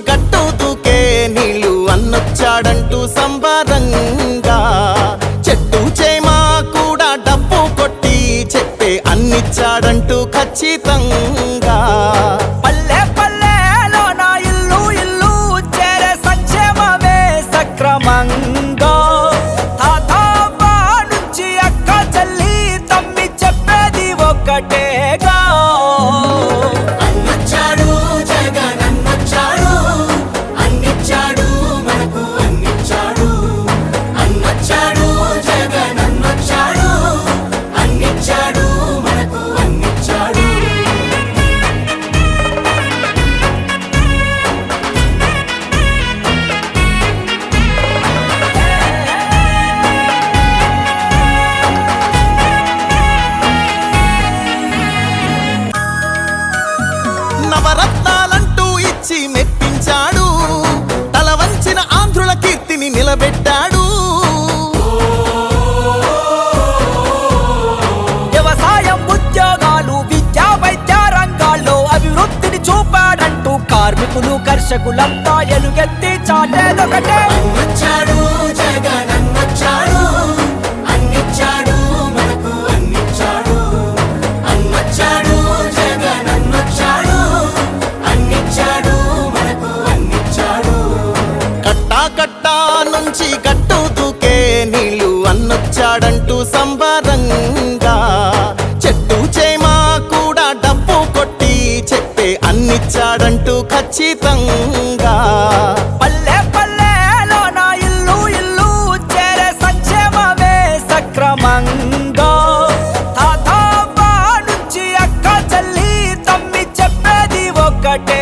గట్టు దూకే నీళ్ళు అన్నొచ్చాడంటూ సంబరంగా చెట్టు చేమ కూడా డప్పు కొట్టి చెప్పే అన్నిచ్చాడంటూ ఖచ్చితంగా పల్లె పల్లెలో నా ఇల్లు ఇల్లు చేరే సంక్షేమమే సక్రమంగా తాతవ్వ నుంచి అక్క చెల్లి తమ్మి చెప్పేది ఒక్కటేగా నవరత్నాలంటూ ఇచ్చి మెప్పించాడు, తల వంచిన ఆంధ్రుల కీర్తిని నిలబెట్టాడు. వ్యవసాయం ఉద్యోగాలు విద్యా వైద్య రంగాల్లో అభివృద్ధిని చూపాడంటూ కార్మికులు కర్షకులంతా ఎలుగెత్తి చాటేదొకటే కట్టా నుంచి గట్టు దూకే నీళ్ళు అన్నొచ్చాడంటూ సంబరంగా చెట్టు చేమ కూడా డప్పు కొట్టి చెప్పే అన్నిచ్చాడంటూ ఖచ్చితంగా పల్లె పల్లెలో నా ఇల్లు ఇల్లు చేరే సంక్షేమమే సక్రమంగా తాతవ్వ నుంచి అక్క చెల్లి తమ్మి చెప్పేది ఒక్కటే